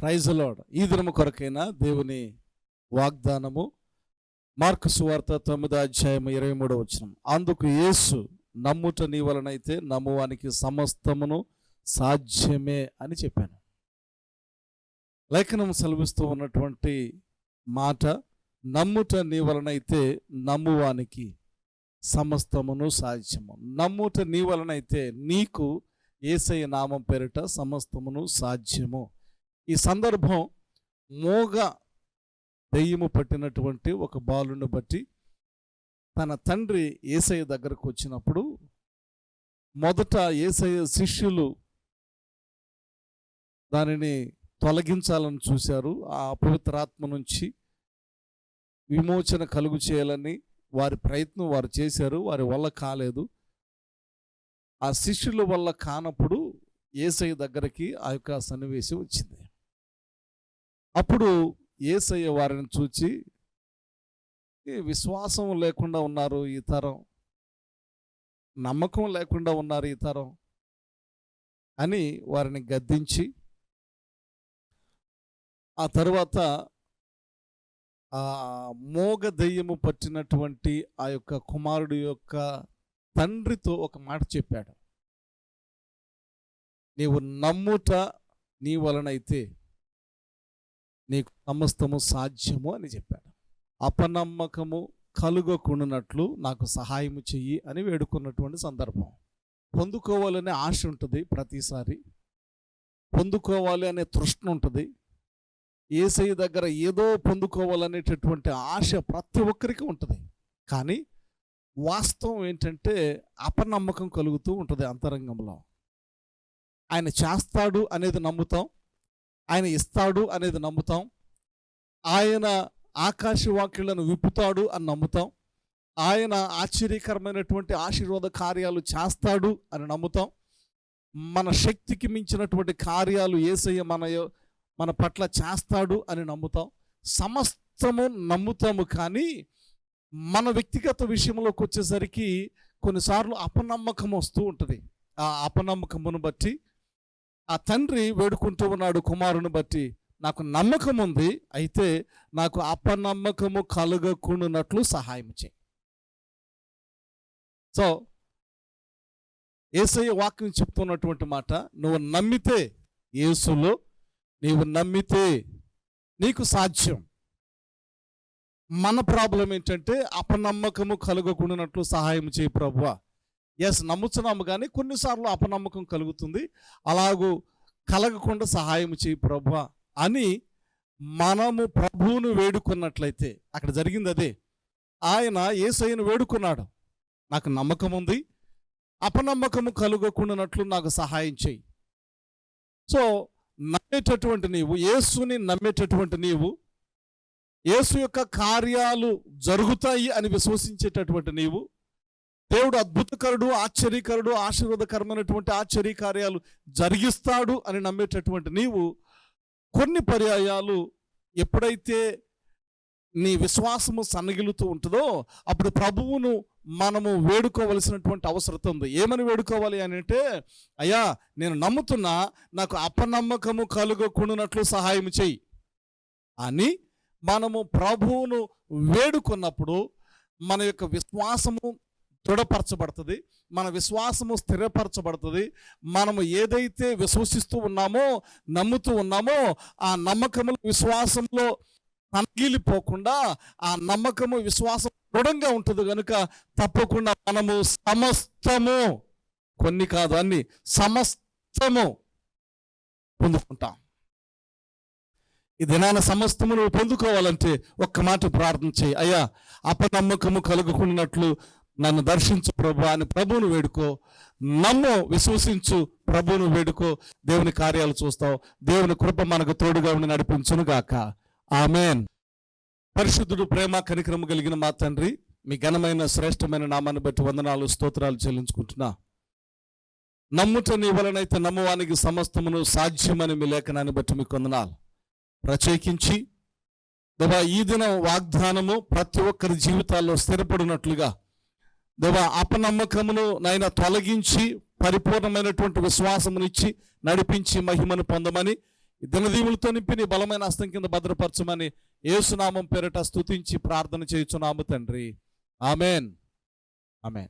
Praise the lord. ఈ దినము కొరకైన దేవుని వాగ్దానము మార్కు సువార్త 9:23. అందుకు యేసు, నమ్ముట నీ వలనైతే నమ్మువానికి సమస్తమును సాధ్యమే అని చెప్పాను. లేఖనం సెలవిస్తూ ఉన్నటువంటి మాట, నమ్ముట నీ వలనైతే నమ్మువానికి సమస్తమును సాధ్యము. నమ్ముట నీ వలనైతే నీకు యేసయ్య నామం పేరిట సమస్తమును సాధ్యము. ఈ సందర్భం మోగ దెయ్యము పట్టినటువంటి ఒక బాలుని బట్టి తన తండ్రి యేసయ్య దగ్గరకు వచ్చినప్పుడు మొదట యేసయ్య శిష్యులు దానిని తొలగించాలని చూశారు. ఆ అపవిత్రాత్మ నుంచి విమోచన కలుగు చేయాలని వారి ప్రయత్నం వారు చేశారు. వారి వల్ల కాలేదు. ఆ శిష్యుల వల్ల కానప్పుడు యేసయ్య దగ్గరికి ఆ యొక్క సన్నివేశం వచ్చింది. అప్పుడు యేసయ్య వారిని చూచి, విశ్వాసం లేకుండా ఉన్నారు ఈ తరం, నమ్మకం లేకుండా ఉన్నారు ఈ తరం అని వారిని గద్దించి, ఆ తర్వాత ఆ మోగ దెయ్యము పట్టినటువంటి ఆ యొక్క కుమారుడు యొక్క తండ్రితో ఒక మాట చెప్పాడు. నీవు నమ్ముట నీ వలనైతే నీకు సమస్తము సాధ్యము అని చెప్పాడు. అపనమ్మకము కలుగకుండానట్లు నాకు సహాయము చెయ్యి అని వేడుకున్నటువంటి సందర్భం. పొందుకోవాలనే ఆశ ఉంటుంది, ప్రతిసారి పొందుకోవాలి అనే తృష్ణ ఉంటుంది. యేసయ్య దగ్గర ఏదో పొందుకోవాలనేటటువంటి ఆశ ప్రతి ఒక్కరికి ఉంటుంది. కానీ వాస్తవం ఏంటంటే అపనమ్మకం కలుగుతూ ఉంటుంది అంతరంగంలో. ఆయన చేస్తాడు అనేది నమ్ముతాం, ఆయన ఇస్తాడు అనేది నమ్ముతాం, ఆయన ఆకాశవాక్యులను విప్పుతాడు అని నమ్ముతాం, ఆయన ఆశ్చర్యకరమైనటువంటి ఆశీర్వాద కార్యాలు చేస్తాడు అని నమ్ముతాం, మన శక్తికి మించినటువంటి కార్యాలు యేసయ్య మన పట్ల చేస్తాడు అని నమ్ముతాం. సమస్తము నమ్ముతాము. కానీ మన వ్యక్తిగత విషయంలోకి వచ్చేసరికి కొన్నిసార్లు అపనమ్మకం వస్తూ ఉంటుంది. ఆ అపనమ్మకమును బట్టి ఆ తండ్రి వేడుకుంటూ ఉన్నాడు కుమారుని బట్టి, నాకు నమ్మకం ఉంది, అయితే నాకు అపనమ్మకము కలుగకుండానట్లు సహాయం చేయి. సో యేసయ్య వాక్యం చెప్తున్నటువంటి మాట, నువ్వు నమ్మితే, యేసులో నీవు నమ్మితే నీకు సాధ్యం. మన ప్రాబ్లం ఏంటంటే అపనమ్మకము కలుగకుండానట్లు సహాయం చేయి ప్రభువా. ఎస్, నమ్ముతున్నాము కానీ కొన్నిసార్లు అపనమ్మకం కలుగుతుంది. అలాగూ కలగకుండా సహాయం చేయి ప్రభువా అని మనము ప్రభువును వేడుకున్నట్లయితే అక్కడ జరిగింది అదే. ఆయన యేసయ్యను వేడుకున్నాడు, నాకు నమ్మకం ఉంది, అపనమ్మకము కలుగకుండానట్లు నాకు సహాయం చేయి. సో నమ్మేటటువంటి నీవు, యేసుని నమ్మేటటువంటి నీవు, యేసు యొక్క కార్యాలు జరుగుతాయి అని విశ్వసించేటటువంటి నీవు, దేవుడు అద్భుతకరుడు, ఆశ్చర్యకరుడు, ఆశీర్వాదకరమైనటువంటి ఆశ్చర్యకార్యాలు జరిగిస్తాడు అని నమ్మేటటువంటి నీవు, కొన్ని పర్యాయాలు ఎప్పుడైతే నీ విశ్వాసము సన్నగిలుతూ ఉంటుందో అప్పుడు ప్రభువును మనము వేడుకోవలసినటువంటి అవసరం ఉంది. ఏమని వేడుకోవాలి అని అంటే, అయ్యా నేను నమ్ముతున్నా, నాకు అపనమ్మకము కలుగకుండానట్లు సహాయం చెయ్యి అని మనము ప్రభువును వేడుకున్నప్పుడు మన యొక్క విశ్వాసము దృఢపరచబడుతుంది, మన విశ్వాసము స్థిరపరచబడుతుంది. మనము ఏదైతే విశ్వసిస్తూ ఉన్నామో, నమ్ముతూ ఉన్నామో, ఆ నమ్మకము విశ్వాసంలో తనగిలిపోకుండా ఆ నమ్మకము విశ్వాసం దృఢంగా ఉంటుంది. కనుక తప్పకుండా మనము సమస్తము, కొన్ని కాదు అన్ని, సమస్తము పొందుకుంటాం. ఈ దినాన సమస్తము నువ్వు పొందుకోవాలంటే ఒక్క మాట ప్రార్థన చేయి, అయ్యా అపనమ్మకము కలుగుకున్నట్లు నన్ను దర్శించు ప్రభు అని ప్రభువును వేడుకో. నమ్ము, విశ్వసించు, ప్రభువును వేడుకో, దేవుని కార్యాలు చూస్తావు. దేవుని కృప మనకు తోడుగా ఉండి నడిపించును గాక. ఆమెన్. పరిశుద్ధుడు, ప్రేమ కనికరము కలిగిన మా తండ్రి, మీ ఘనమైన శ్రేష్టమైన నామాన్ని బట్టి వందనాలు, స్తోత్రాలు చెల్లించుకుంటున్నా. నమ్ముట నీ వలనైతే నమ్మువానికి సమస్తమును సాధ్యమని మీ లేఖనాన్ని బట్టి మీకు వందనాలు. ప్రత్యేకించి దేవా ఈ దినం వాగ్దానము ప్రతి ఒక్కరి జీవితాల్లో స్థిరపడినట్లుగా దేవా అపనమ్మకమును నాయన తొలగించి పరిపూర్ణమైనటువంటి విశ్వాసమునిచ్చి నడిపించి మహిమను పొందమని ఈ దినదీవులతో నింపి నీ బలమైన హస్తం కింద భద్రపరచమని యేసునామం పేరిట స్తుతించి ప్రార్థన చేయుచున్నాము తండ్రి. ఆమెన్. ఆమెన్.